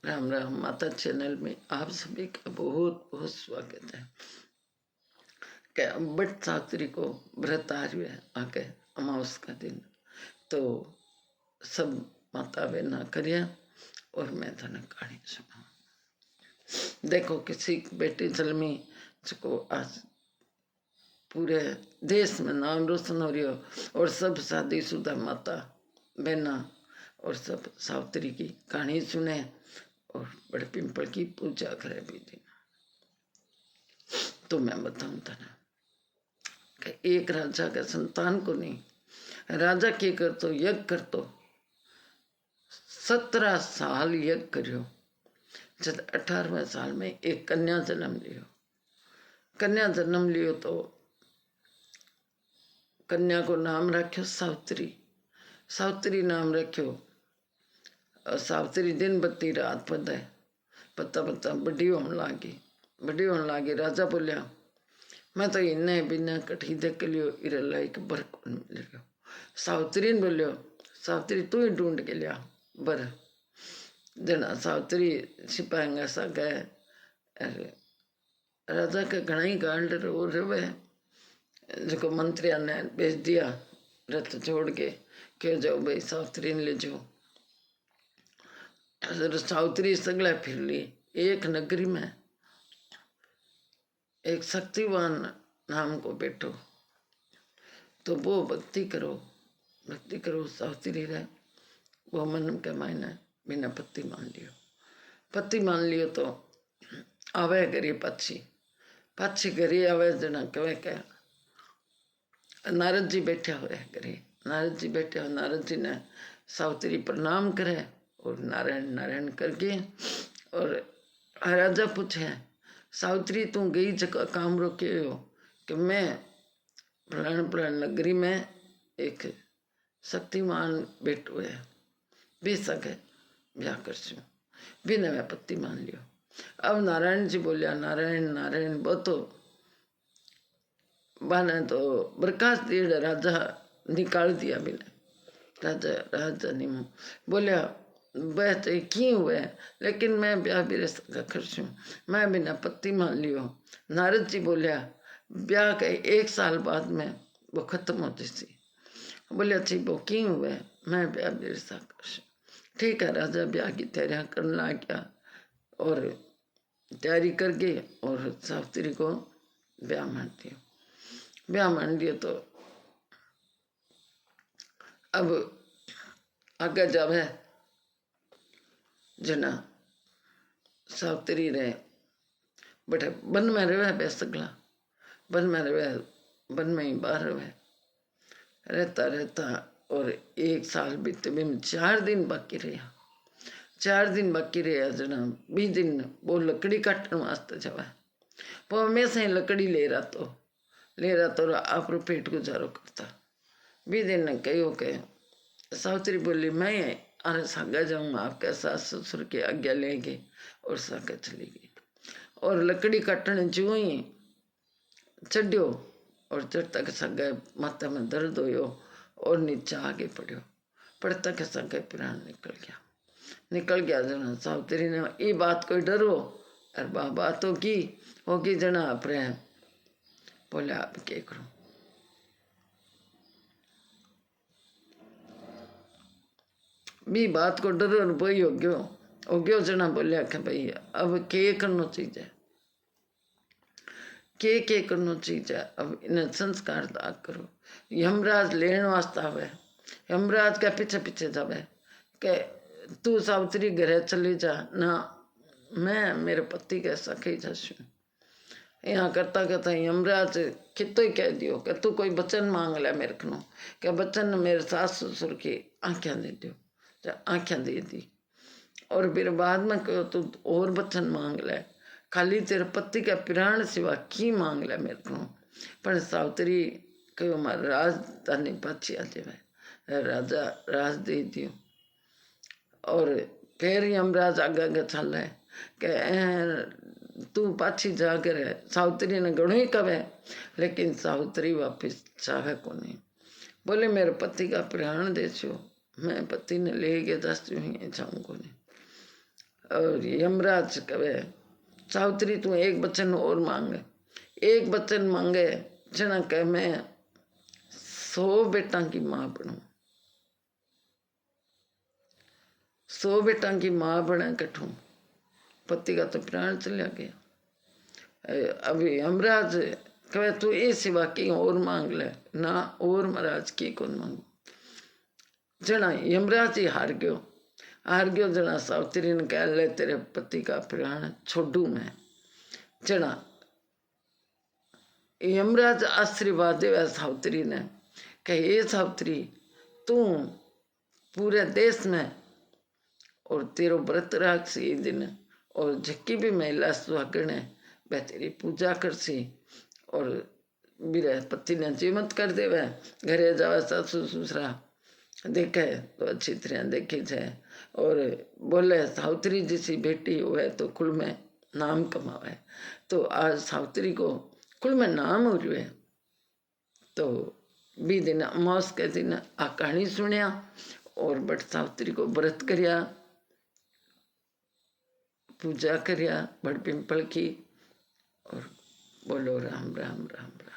राम राम। माता चैनल में आप सभी का बहुत बहुत स्वागत है। क्या बट सावित्री को व्रत आ रही है आके अमावस का दिन, तो सब माता बहना करिया और मैं धन कहानी सुना। देखो किसी बेटी जन्मी जिसको आज पूरे देश में नाम रोशन हो रही हो, और सब शादीशुदा माता बहना और सब सावित्री की कहानी सुने और बड़े पिंपल की पूजा करे भी दिन। तो मैं बताऊं था ना कि एक राजा के संतान को नहीं, राजा के कर तो यज्ञ कर तो 17 साल यज्ञ करियो, जब 18वें साल में एक कन्या जन्म लियो। कन्या जन्म लियो तो कन्या को नाम रखियो सावित्री। सावित्री नाम रखियो। और सावित्री दिन बत्ती रात पता पता पता बड़ी होने लागी। राजा बोलिया मैं तो इन्हें बिना कठी देख लियो इरला एक बर कौन मिल गयो। सावित्री ने बोलियो सावित्री तू ही ढूंढ के लिया बर। जना सावित्री सिपाही सा गए, राजा के घना ही गांड रो रवे, जो मंत्रिया ने भेज दिया रथ छोड़ के कह जाओ भाई सावित्री ने ले जाओ। सावित्री सगला फिर ली। एक नगरी में एक शक्तिवान नाम को बैठो, तो वो भक्ति करो सावित्री रहे। वो मन के मायने बिना पत्ती मान लियो तो आवे करी पाछी घरी आवे। जना कहे क्या नारद जी बैठे हुए घरे। नारद जी ने सावित्री प्रणाम करे और नारायण नारायण करके, और राजा पूछे सावित्री तू गई जगह काम रोके हो कि मैं फलान नगरी में एक शक्तिमान बैठो है, भी सके ब्याह कर बिना मैं पत्ती मान लियो। अब नारायण जी बोलिया नारायण वो तो बाने तो प्रकाश दीड़ राजा निकाल दिया बिना। राजा ने बोलिया वह तो क्यों हुए, लेकिन मैं ब्याह भी खर्च हूँ, मैं बिना पत्ती मान लियो। नारद जी बोलिया ब्याह के 1 साल बाद में वो खत्म होती थी। बोलिया अच्छी वो क्यों हुए, मैं ब्याह भी कर। ठीक है, राजा ब्याह की तैयारियां करने लग गया और तैयारी करके और सावित्री को ब्याह मान दिया। तो अब आगे जावे जना सावित्री रहे बटे वन में रहे बेसगला, वन में ही बाहर रहता और 1 साल बीते में 4 दिन बाकी रहा। जना 20 दिन वो लकड़ी काटने वास्ते जावा। वो हमेशा ही लकड़ी ले रहा तो आप पेट गुजारो करता। 20 दिन ने कहो के सावित्री बोली मैं अरे सागा जाऊंगा, आपके सास ससुर की आज्ञा लेंगे, और सागा चली गई। और लकड़ी काटने जो ही चढ़ियो और चढ़ता के सागा माथा में दर्द होयो और नीचे आगे पड़ता के सागा प्राण निकल गया। जना सावित्री ने ये बात कोई डरो और बात होगी जना प्रेम बोले आप क्या करो। भी बात को डरो और वही हो गयो। जना बोलिया कि भाई अब के करना चाहिए, के करना चाहिए। अब इन्हें संस्कार दाग करो। यमराज लेने वास्ते आवे, यमराज के पीछे जावे के तू सावित्री घरे चली जा ना, मैं मेरे पति के सखी जाशू। यहाँ करता यमराज कितो ही कह दियो कि तू कोई बचन मांग ले मेरे को, क्या बचन मेरे सास ससुर की आँखें दे दियो। आँखें दे दी और फिर बाद में कहो तू और बचन मांग ले, खाली तेरे पति का प्राण सिवा की मांग ले मेरे को। पर सावित्री कहो मारे राजधानी पाछी आ जाए। राजा राज दे दियो और फिर यमराज आगे चल के तू पाछी जाकर सावित्री ने घणो ही कवे, लेकिन सावित्री वापिस चाहे को नहीं। बोले मेरे पति का प्राण दे छो, मैं पति ने ले गए 10 जाऊँ को नहीं। और यमराज कहे सावित्री तू एक वचन और मांग, एक वचन मांगे जना कह मैं 100 बेटा की माँ बनूं, 100 बेटा की माँ बने कठू। पति का तो प्राण चला गया। अभी यमराज कहे तू ये सिवा की और मांग ले ना, और महाराज की कौन मांग। जना यमराज ही हार गयो जना सावित्री ने कह ले तेरे पति का प्राण छोड़ू मैं। जना यमराज आशीर्वाद देवा सावित्री ने कहे ये सावित्री तू पूरे देश में और तेरो व्रत राख ये दिन, और जिक्की भी महिला सुहागण है वह तेरी पूजा करसी, और मेरे पति ने जीवंत कर देवे, घरे जावे सासू ससुरा देखे तो अच्छी तरह देखी जाए, और बोले सावित्री जैसी बेटी हुए तो कुल में नाम कमावे। तो आज सावित्री को कुल में नाम हो रहे। तो बी दिन अमावस के दिन आ कहानी सुनिया और बट सावित्री को व्रत करिया, पूजा करिया बड़ पिंपल की, और बोलो राम राम राम राम।